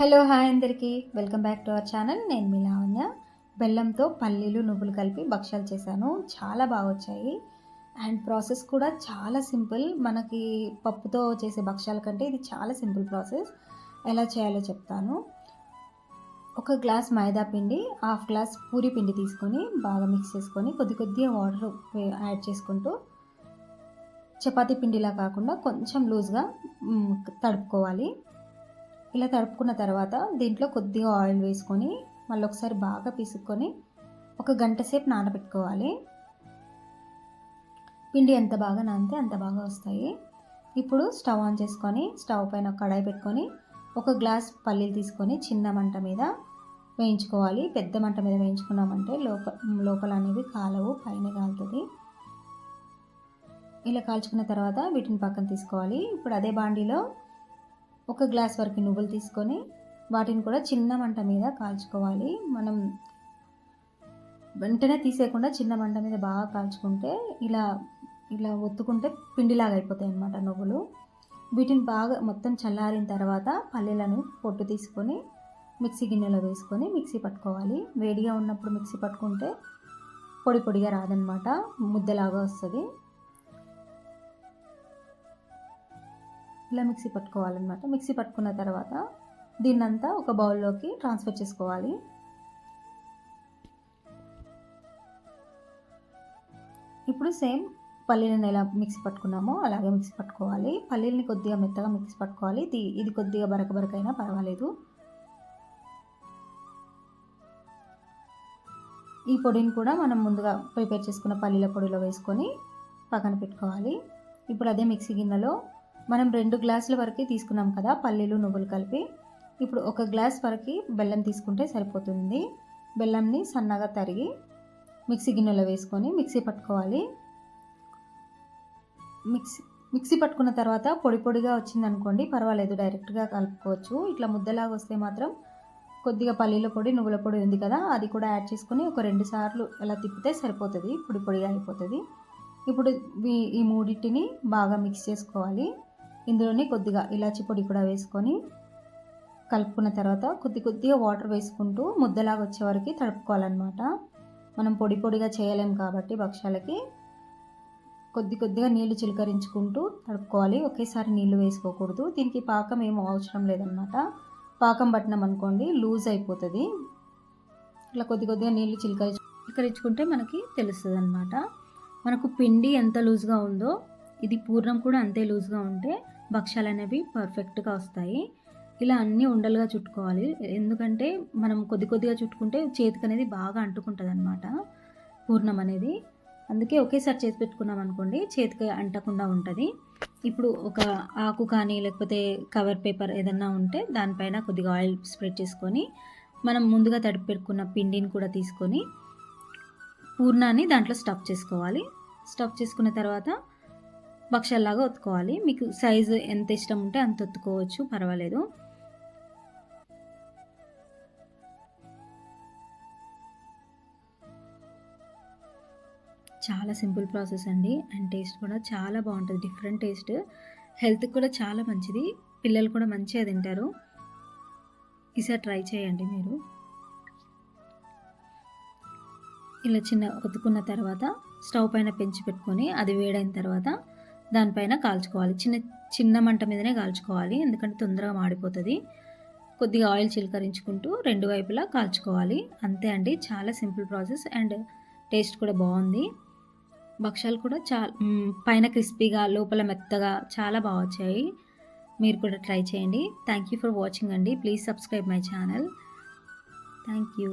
Hello hi అందరికీ welcome back to our channel. నేను మీ లావణ్య. బెల్లంతో పల్లీలు నువ్వులు కలిపి భక్షాలు చేశాను. చాలా బాగా వచ్చాయి అండ్ ప్రాసెస్ కూడా చాలా సింపుల్. మనకి పప్పుతో చేసే భక్షాల కంటే ఇది చాలా సింపుల్ ప్రాసెస్. ఎలా చేయాలో చెప్తాను. ఒక గ్లాస్ మైదా పిండి, హాఫ్ గ్లాస్ పూరి పిండి తీసుకొని బాగా మిక్స్ చేసుకొని కొద్దిగా వాటర్ యాడ్ చేసుకుంటూ చపాతీ పిండిలా కాకుండా కొంచెం లూజ్గా తడుపుకోవాలి. ఇలా తడుపుకున్న తర్వాత దీంట్లో కొద్దిగా ఆయిల్ వేసుకొని మళ్ళీ ఒకసారి బాగా పిసుక్కొని ఒక గంట సేపు నానబెట్టుకోవాలి. పిండి ఎంత బాగా నానితే అంత బాగా వస్తాయి. ఇప్పుడు స్టవ్ ఆన్ చేసుకొని స్టవ్ పైన కడాయి పెట్టుకొని ఒక గ్లాస్ పల్లీలు తీసుకొని చిన్న మంట మీద వేయించుకోవాలి. పెద్ద మంట మీద వేయించుకున్నామంటే లోపల అనేవి కాలవు, పైన కాలుతుంది. ఇలా కాల్చుకున్న తర్వాత వీటిని పక్కన తీసుకోవాలి. ఇప్పుడు అదే బాండీలో ఒక గ్లాస్ వరకు నువ్వులు తీసుకొని వాటిని కూడా చిన్న మంట మీద కాల్చుకోవాలి. మనం వెంటనే తీసేయకుండా చిన్న మంట మీద బాగా కాల్చుకుంటే ఇలా ఇలా ఒత్తుకుంటే పిండిలాగా అయిపోతాయి అన్నమాట నువ్వులు. వీటిని బాగా మొత్తం చల్లారిన తర్వాత పల్లీలను పొట్టు తీసుకొని మిక్సీ గిన్నెలో వేసుకొని మిక్సీ పట్టుకోవాలి. వేడిగా ఉన్నప్పుడు మిక్సీ పట్టుకుంటే పొడి పొడిగా రాదనమాట, ముద్దలాగా వస్తుంది. ఇలా మిక్సీ పట్టుకోవాలన్నమాట. మిక్సీ పట్టుకున్న తర్వాత దీన్నంతా ఒక బౌల్లోకి ట్రాన్స్ఫర్ చేసుకోవాలి. ఇప్పుడు సేమ్ పల్లీలను ఎలా మిక్సీ పట్టుకున్నామో అలాగే మిక్సీ పట్టుకోవాలి. పల్లీలని కొద్దిగా మెత్తగా మిక్సీ పట్టుకోవాలి. ఇది కొద్దిగా బరకబరకైనా పర్వాలేదు. ఈ పొడిని కూడా మనం ముందుగా ప్రిపేర్ చేసుకున్న పల్లీల పొడిలో వేసుకొని పక్కన పెట్టుకోవాలి. ఇప్పుడు అదే మిక్సీ గిన్నెలో మనం 2 గ్లాసుల వరకు తీసుకున్నాం కదా పల్లీలు నువ్వులు కలిపి. ఇప్పుడు 1 గ్లాస్ వరకు బెల్లం తీసుకుంటే సరిపోతుంది. బెల్లంని సన్నగా తరిగి మిక్సీ గిన్నెలో వేసుకొని మిక్సీ పట్టుకోవాలి. మిక్సీ పట్టుకున్న తర్వాత పొడి పొడిగా వచ్చిందనుకోండి పర్వాలేదు, డైరెక్ట్గా కలుపుకోవచ్చు. ఇట్లా ముద్దలాగా వస్తే మాత్రం కొద్దిగా పల్లీల పొడి నువ్వుల పొడి ఉంది కదా, అది కూడా యాడ్ చేసుకొని ఒక 2 సార్లు అలా తిప్పితే సరిపోతుంది, పొడి పొడిగా అయిపోతుంది. ఇప్పుడు ఈ మూడింటిని బాగా మిక్స్ చేసుకోవాలి. ఇందులోనే కొద్దిగా ఇలాచి పొడి కూడా వేసుకొని కలుపుకున్న తర్వాత కొద్దిగా వాటర్ వేసుకుంటూ ముద్దలాగా వచ్చే వరకు తడుపుకోవాలన్నమాట. మనం పొడి పొడిగా చేయలేం కాబట్టి భక్షాలకి కొద్దిగా నీళ్లు చిలకరించుకుంటూ తడుపుకోవాలి. ఒకేసారి నీళ్లు వేసుకోకూడదు. దీనికి పాకం ఏమో అవసరం లేదన్నమాట. పాకం పట్టినాం అనుకోండి లూజ్ అయిపోతుంది. ఇట్లా కొద్దిగా నీళ్లు చిలకరించుకుంటే మనకి తెలుస్తుంది అన్నమాట. మనకు పిండి ఎంత లూజ్గా ఉందో ఇది పూర్ణం కూడా అంతే లూజ్గా ఉంటే భక్షాలు అనేవి పర్ఫెక్ట్గా వస్తాయి. ఇలా అన్నీ ఉండలుగా చుట్టుకోవాలి. ఎందుకంటే మనం కొద్దిగా చుట్టుకుంటే చేతికి అనేది బాగా అంటుకుంటుంది అన్నమాట పూర్ణం అనేది. అందుకే ఒకేసారి చేసి పెట్టుకున్నాం అనుకోండి చేతికి అంటకుండా ఉంటుంది. ఇప్పుడు ఒక ఆకు కానీ లేకపోతే కవర్ పేపర్ ఏదన్నా ఉంటే దానిపైన కొద్దిగా ఆయిల్ స్ప్రెడ్ చేసుకొని మనం ముందుగా తడిపి పెట్టుకున్న పిండిని కూడా తీసుకొని పూర్ణాన్ని దాంట్లో స్టఫ్ చేసుకోవాలి. స్టఫ్ చేసుకున్న తర్వాత భక్షాల్లాగా ఒత్తుకోవాలి. మీకు సైజు ఎంత ఇష్టం ఉంటే అంత ఒత్తుకోవచ్చు, పర్వాలేదు. చాలా సింపుల్ ప్రాసెస్ అండి అండ్ టేస్ట్ కూడా చాలా బాగుంటుంది. డిఫరెంట్ టేస్ట్, హెల్త్కి కూడా చాలా మంచిది. పిల్లలు కూడా మంచిగా తింటారు. ఈసారి ట్రై చేయండి మీరు. ఇలా ఒత్తుకున్న తర్వాత స్టవ్ పైన పెంచి పెట్టుకొని అది వేడైన తర్వాత దానిపైన కాల్చుకోవాలి. చిన్న మంట మీదనే కాల్చుకోవాలి, ఎందుకంటే తొందరగా మాడిపోతుంది. కొద్దిగా ఆయిల్ చిలకరించుకుంటూ 2 వైపులా కాల్చుకోవాలి. అంతే అండి, చాలా సింపుల్ ప్రాసెస్ అండ్ టేస్ట్ కూడా బాగుంది. భక్షాలు కూడా పైన క్రిస్పీగా లోపల మెత్తగా చాలా బాగా వచ్చాయి. మీరు కూడా ట్రై చేయండి. థ్యాంక్ యూ ఫర్ వాచింగ్ అండి. Please subscribe my channel. Thank you.